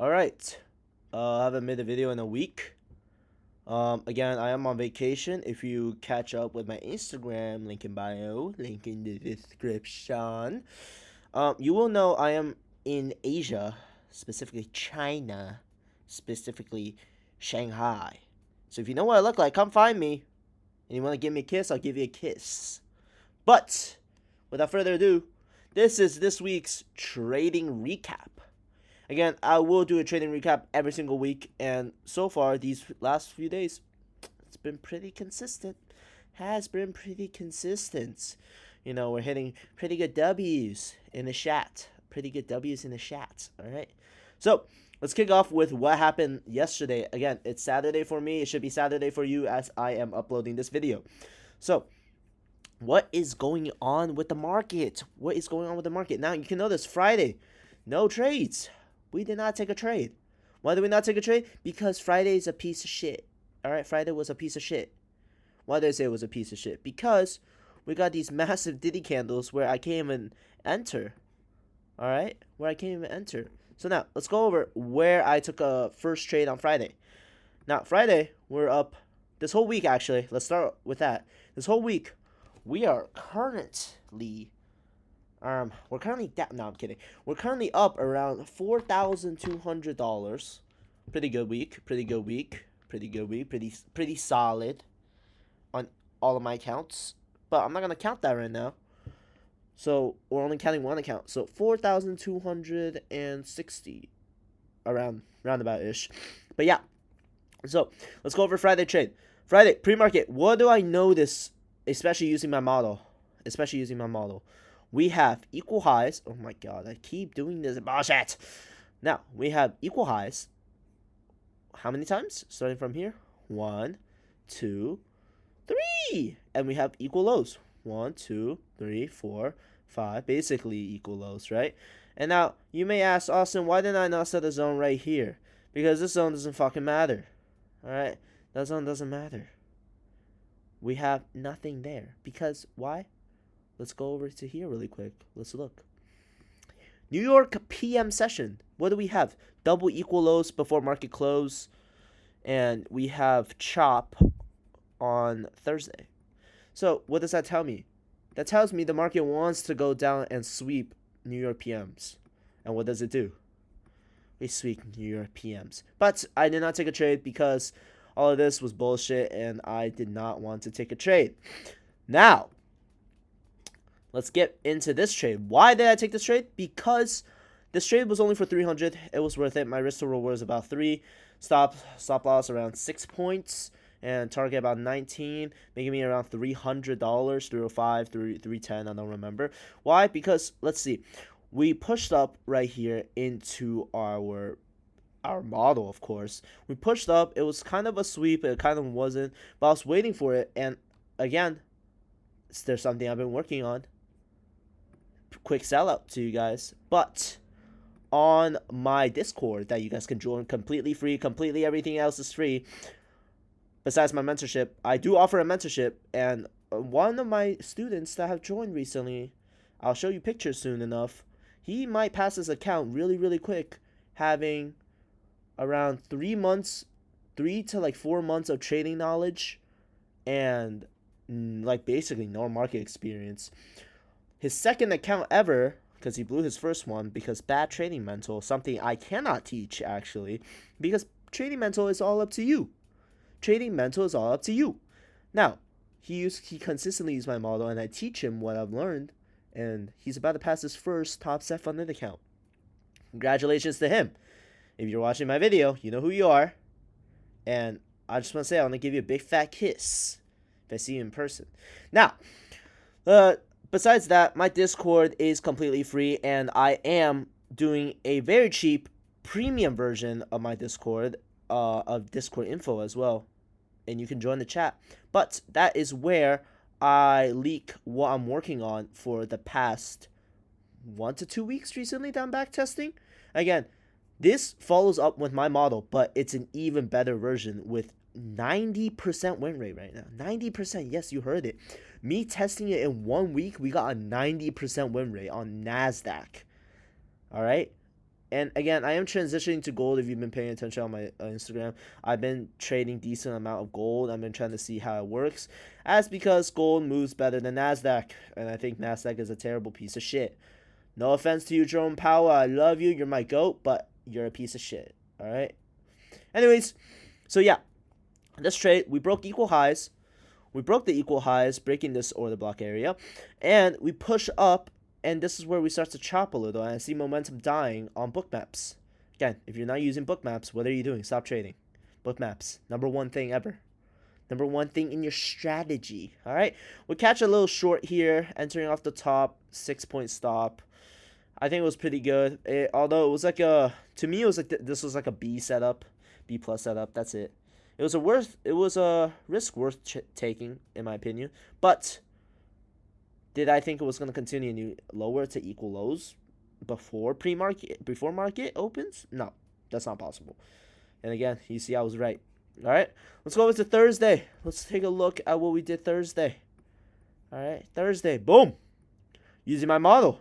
Alright, I haven't made a video in a week. Again, I am on vacation. If you catch up with my Instagram, link in bio, link in the description, you will know I am in Asia, specifically China, specifically Shanghai. So if you know what I look like, come find me. And you want to give me a kiss, I'll give you a kiss. But, without further ado, this is this week's trading recap. Again, I will do a trading recap every single week, and so far, these last few days, it's been pretty consistent. Has been pretty consistent. You know, we're hitting pretty good W's in the chat. Pretty good W's in the chat, alright? So, let's kick off with what happened yesterday. Again, it's Saturday for me. It should be Saturday for you as I am uploading this video. So, what is going on with the market? What is going on with the market? Now, you can notice Friday, no trades. We did not take a trade. Why did we not take a trade? Because Friday is a piece of shit. Alright, Friday was a piece of shit. Why did I say it was a piece of shit? Because we got these massive Diddy candles where I can't even enter. Alright? Where I can't even enter. So now, let's go over where I took a first trade on Friday. Now, Friday, we're up this whole week, actually. Let's start with that. This whole week, we are currently... we're currently down. No, I'm kidding. We're currently up around $4,200. Pretty good week. Pretty good week. Pretty good week. Pretty solid on all of my accounts. But I'm not gonna count that right now. So we're only counting one account. So 4,260 roundabout ish. But yeah. So let's go over Friday trade. Friday pre-market. What do I notice? Especially using my model. We have equal highs. Oh my god, I keep doing this bullshit. Now, we have equal highs. How many times? Starting from here. 1, 2, 3. And we have equal lows. 1, 2, 3, 4, 5. Basically equal lows, right? And now, you may ask, Austin, why didn't I not set a zone right here? Because this zone doesn't fucking matter. Alright? That zone doesn't matter. We have nothing there. Because, why? Let's go over to here really quick. Let's look. New York PM session. What do we have? Double equal lows before market close. And we have chop on Thursday. So what does that tell me? That tells me the market wants to go down and sweep New York PMs. And what does it do? We sweep New York PMs. But I did not take a trade because all of this was bullshit and I did not want to take a trade. Now, let's get into this trade. Why did I take this trade? Because this trade was only for 300. It was worth it. My risk to reward was about 3. Stop loss around 6 points. And target about 19. Making me around $300. 305, 310. I don't remember. Why? Because, let's see. We pushed up right here into our model, of course. We pushed up. It was kind of a sweep. It kind of wasn't. But I was waiting for it. And, again, there's something I've been working on. Quick sell out to you guys, but on my Discord that you guys can join completely free, completely everything else is free besides my mentorship. I do offer a mentorship, and one of my students that have joined recently, I'll show you pictures soon enough, he might pass his account really quick, having around 3 months, 3 to like 4 months of trading knowledge and like basically no market experience. His second account ever, because he blew his first one, because bad trading mental, something I cannot teach, actually, because trading mental is all up to you. Trading mental is all up to you. Now, he consistently used my model, and I teach him what I've learned, and he's about to pass his first top set funded account. Congratulations to him. If you're watching my video, you know who you are, and I just want to say I want to give you a big fat kiss if I see you in person. Now, besides that, my Discord is completely free, and I am doing a very cheap premium version of my Discord, of Discord info as well, and you can join the chat. But that is where I leak what I'm working on for the past 1 to 2 weeks recently that I'm back testing. Again, this follows up with my model, but it's an even better version with 90% win rate right now. 90%, yes, you heard it. Me testing it in 1 week, we got a 90% win rate on Nasdaq. All right? And again, I am transitioning to gold. If you've been paying attention on my Instagram, I've been trading decent amount of gold. I've been trying to see how it works. That's because gold moves better than Nasdaq, and I think Nasdaq is a terrible piece of shit. No offense to you, Jerome Powell. I love you. You're my goat, but you're a piece of shit. All right. Anyways, so yeah, this trade, we broke equal highs. We broke the equal highs, breaking this order block area, and we push up. And this is where we start to chop a little, and I see momentum dying on Bookmaps. Again, if you're not using Bookmaps, what are you doing? Stop trading. Bookmaps, number one thing ever. Number one thing in your strategy. All right, we catch a little short here, entering off the top, 6-point stop. I think it was pretty good. Although it was like to me, it was like this was like a B setup, B plus setup. That's it. It was a risk worth taking, in my opinion, but. Did I think it was going to continue lower to equal lows before market opens? No, that's not possible. And again, you see I was right. All right, let's go over to Thursday. Let's take a look at what we did Thursday. All right, Thursday, boom. Using my model,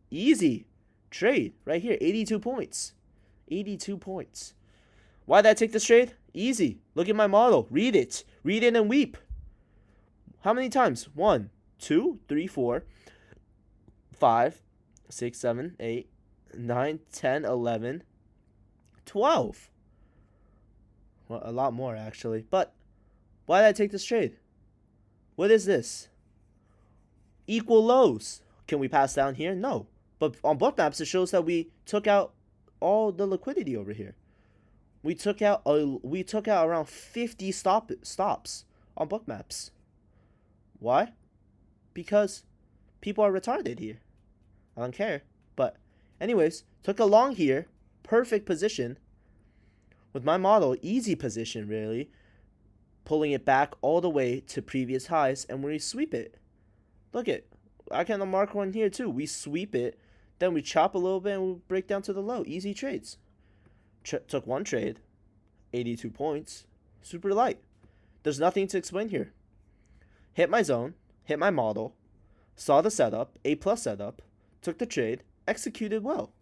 easy trade right here, 82 points. 82 points. Why did I take this trade? Easy. Look at my model. Read it and weep. How many times? 1, 2, 3, 4, 5, 6, 7, 8, 9, 10, 11, 12. Well, a lot more actually. But why did I take this trade? What is this? Equal lows. Can we pass down here? No. But on Bookmaps, it shows that we took out all the liquidity over here. We took out around 50 stops on Bookmaps. Why? Because people are retarded here. I don't care. But anyways, took a long here, perfect position. With my model, easy position really. Pulling it back all the way to previous highs, and we sweep it. Look it. I can mark one here too. We sweep it, then we chop a little bit and we break down to the low. Easy trades. Took one trade, 82 points. Super light. There's nothing to explain here. Hit my zone. Hit my model, saw the setup, A+ setup, took the trade, executed well.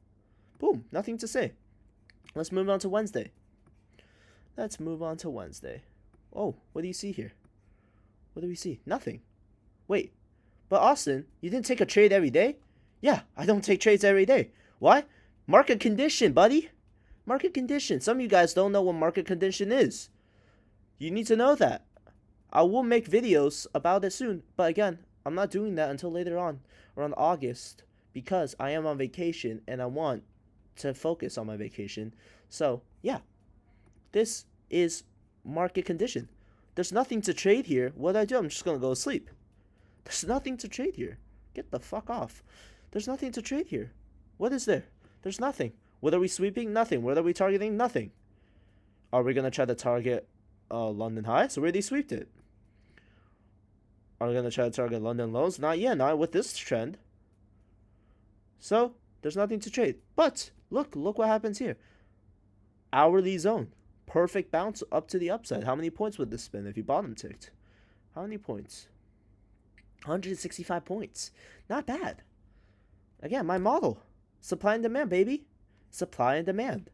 Boom, nothing to say. Let's move on to Wednesday. Oh, what do you see here? What do we see? Nothing. Wait, but Austin, you didn't take a trade every day? Yeah, I don't take trades every day. Why? Market condition, buddy. Market condition. Some of you guys don't know what market condition is. You need to know that. I will make videos about it soon, but again, I'm not doing that until later on, around August, because I am on vacation and I want to focus on my vacation. So, yeah, this is market condition. There's nothing to trade here. What do I do? I'm just going to go to sleep. There's nothing to trade here. Get the fuck off. There's nothing to trade here. What is there? There's nothing. What are we sweeping? Nothing. What are we targeting? Nothing. Are we going to try to target London high? So we already sweeped it. Are we going to try to target London lows? Not yet. Not with this trend. So, there's nothing to trade. But, look what happens here. Hourly zone. Perfect bounce up to the upside. How many points would this spin if you bottom ticked? How many points? 165 points. Not bad. Again, my model. Supply and demand, baby. Supply and demand.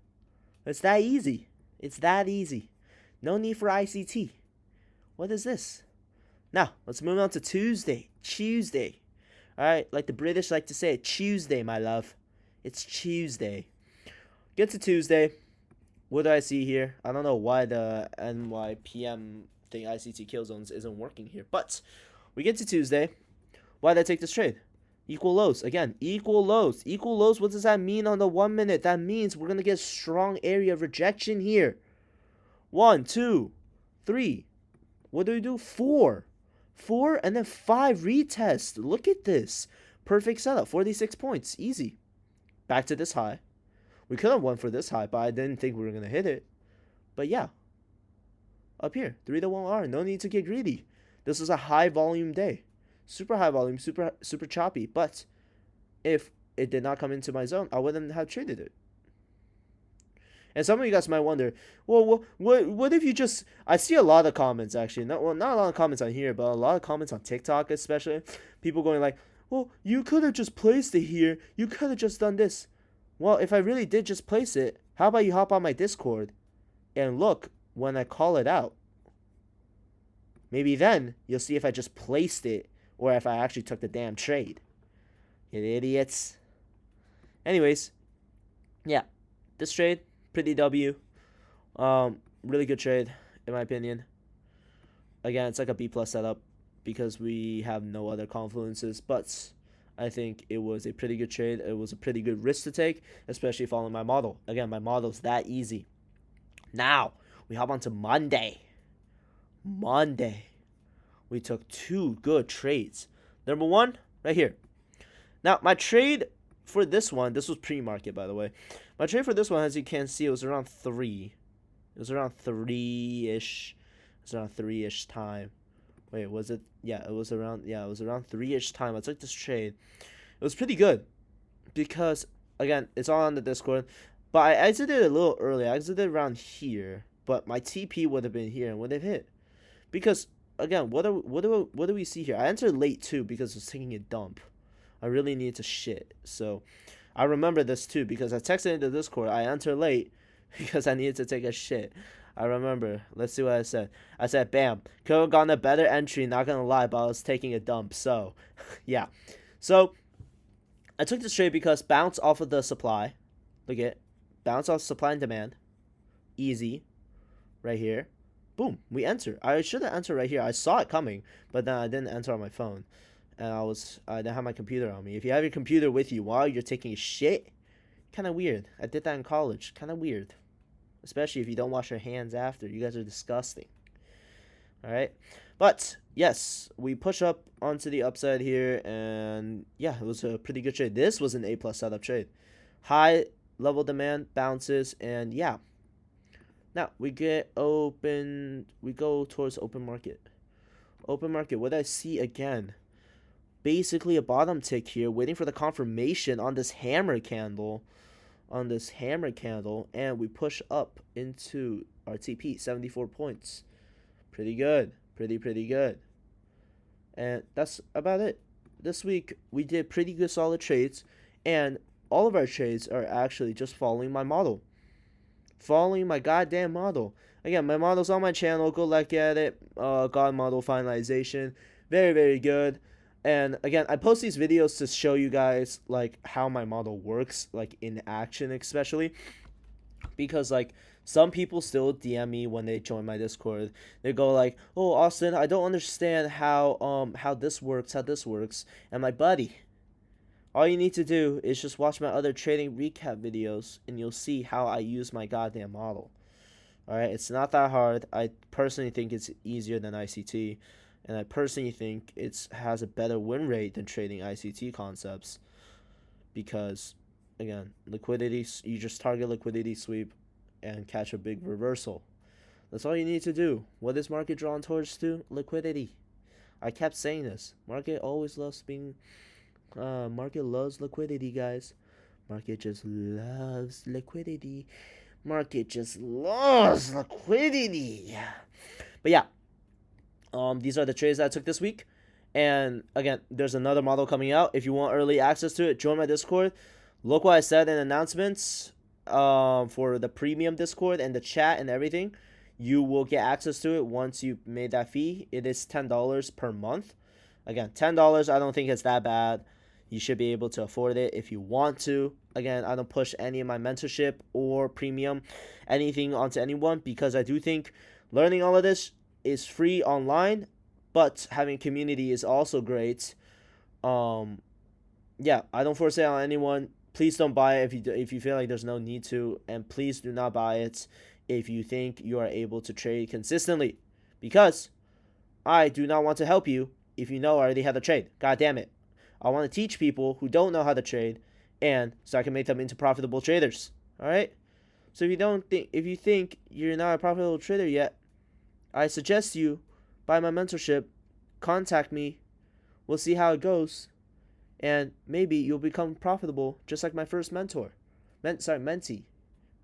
It's that easy. It's that easy. No need for ICT. What is this? Now, let's move on to Tuesday. Tuesday. Alright, like the British like to say, Tuesday, my love. It's Tuesday. Get to Tuesday. What do I see here? I don't know why the NYPM thing, ICT kill zones, isn't working here. But we get to Tuesday. Why did I take this trade? Equal lows. Again, equal lows. Equal lows, what does that mean on the 1 minute? That means we're going to get strong area of rejection here. 1, 2, 3. What do we do? 4. 4 and then 5 retest. Look at this. Perfect setup. 46 points. Easy. Back to this high. We could have won for this high, but I didn't think we were going to hit it. But yeah. Up here. 3 to 1R. No need to get greedy. This is a high volume day. Super high volume. Super choppy. But if it did not come into my zone, I wouldn't have traded it. And some of you guys might wonder, well, what if you just... I see a lot of comments, actually. Not a lot of comments on here, but a lot of comments on TikTok, especially. People going like, well, you could have just placed it here. You could have just done this. Well, if I really did just place it, how about you hop on my Discord and look when I call it out? Maybe then you'll see if I just placed it or if I actually took the damn trade. You idiots. Anyways, yeah, this trade, pretty W. Really good trade, in my opinion. Again, it's like a B plus setup because we have no other confluences, but I think it was a pretty good trade. It was a pretty good risk to take, especially following my model. Again, my model's that easy. Now, we hop on to Monday. We took 2 good trades. Number 1, right here. Now, my trade for this one, this was pre-market, by the way. My trade for this one, as you can see, it was around 3. It was around 3-ish. It was around 3-ish time. Wait, was it? Yeah, it was around 3-ish time. I took this trade. It was pretty good because, again, it's all on the Discord. But I exited a little early. I exited around here, but my TP would have been here and would have hit. Because, again, what do we see here? I entered late too because I was taking a dump. I really needed to shit. So I remember this too because I texted into Discord. I entered late because I needed to take a shit. I remember. Let's see what I said. I said, bam. Could have gotten a better entry, not gonna lie, but I was taking a dump. So, yeah. So, I took this trade because bounce off of the supply. Look at it. Bounce off supply and demand. Easy. Right here. Boom. We enter. I should have entered right here. I saw it coming, but then I didn't enter on my phone. And I didn't have my computer on me. If you have your computer with you while you're taking a shit, kind of weird. I did that in college. Kind of weird. Especially if you don't wash your hands after. You guys are disgusting. Alright? But, yes, we push up onto the upside here. And, yeah, it was a pretty good trade. This was an A+ setup trade. High level demand, bounces, and, yeah. Now, we get open. We go towards open market. Open market. What I see again? Basically a bottom tick here. Waiting for the confirmation on this hammer candle. And we push up into our TP, 74 points. Pretty good. Pretty good. And that's about it. This week, we did pretty good solid trades. And all of our trades are actually just following my model. Following my goddamn model. Again, my model's on my channel. Go look at it. God model finalization. Very, very good. And again, I post these videos to show you guys like how my model works, like in action especially. Because like some people still DM me when they join my Discord. They go like, "Oh, Austin, I don't understand how this works, And my buddy, all you need to do is just watch my other trading recap videos and you'll see how I use my goddamn model. Alright, it's not that hard. I personally think it's easier than ICT. And I personally think it has a better win rate than trading ICT concepts. Because, again, liquidity, you just target liquidity sweep and catch a big reversal. That's all you need to do. What is market drawn towards to? Liquidity. I kept saying this. Market always loves market loves liquidity, guys. Market just loves liquidity. Market just loves liquidity. But yeah. These are the trades that I took this week. And again, there's another model coming out. If you want early access to it, join my Discord. Look what I said in announcements for the premium Discord and the chat and everything. You will get access to it once you made that fee. It is $10 per month. Again, $10, I don't think it's that bad. You should be able to afford it if you want to. Again, I don't push any of my mentorship or premium anything onto anyone because I do think learning all of this is free online, but having community is also great. Yeah, I don't force it on anyone. Please don't buy it if you feel like there's no need to, and please do not buy it if you think you are able to trade consistently, because I do not want to help you if you know I already have a trade. God damn it. I want to teach people who don't know how to trade, and so I can make them into profitable traders. All right? So if you think you're not a profitable trader yet, I suggest you buy my mentorship, contact me, we'll see how it goes, and maybe you'll become profitable just like my first mentee.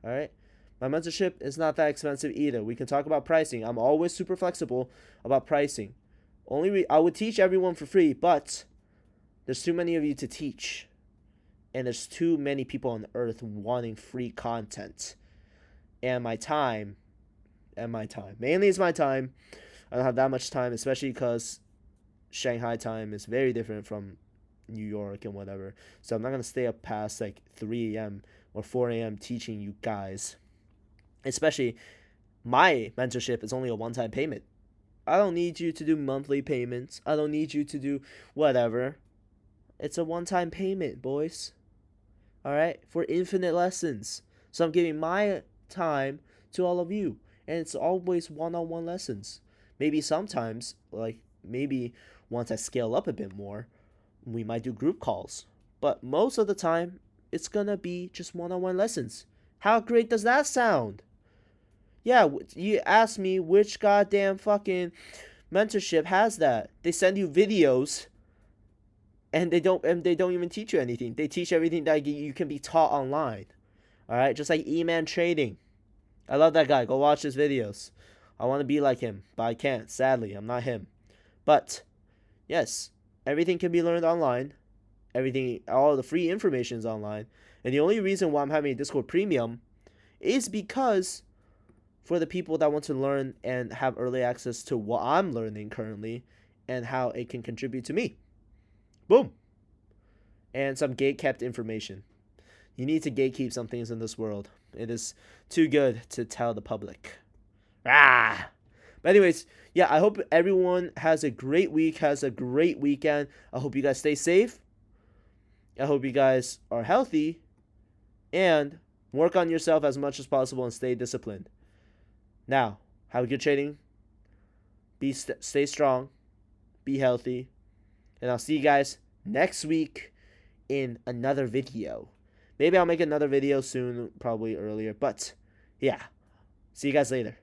Alright? My mentorship is not that expensive either. We can talk about pricing. I'm always super flexible about pricing. I would teach everyone for free, but there's too many of you to teach. and there's too many people on earth wanting free content. And my time, mainly it's my time. I don't have that much time, especially because Shanghai time is very different from New York and whatever. So I'm not gonna stay up past like 3 a.m. or 4 a.m. teaching you guys. Especially my mentorship is only a one-time payment. I don't need you to do monthly payments. I don't need you to do whatever. It's a one-time payment, boys. All right, for infinite lessons. So I'm giving my time to all of you, and it's always one-on-one lessons. Maybe sometimes, like maybe once I scale up a bit more, we might do group calls. But most of the time, it's gonna be just one-on-one lessons. How great does that sound? Yeah, you asked me which goddamn fucking mentorship has that. They send you videos, and they don't even teach you anything. They teach everything that you can be taught online. All right, just like E-Man Trading. I love that guy. Go watch his videos. I want to be like him, but I can't. Sadly, I'm not him. But yes, everything can be learned online. Everything, all the free information is online. And the only reason why I'm having a Discord Premium is because for the people that want to learn and have early access to what I'm learning currently and how it can contribute to me. Boom. And some gate-kept information. You need to gatekeep some things in this world. It is too good to tell the public. But anyways, yeah, I hope everyone has a great week, has a great weekend. I hope you guys stay safe. I hope you guys are healthy. And work on yourself as much as possible and stay disciplined. Now, have a good trading. Stay strong. Be healthy. And I'll see you guys next week in another video. Maybe I'll make another video soon, probably earlier. But, yeah. See you guys later.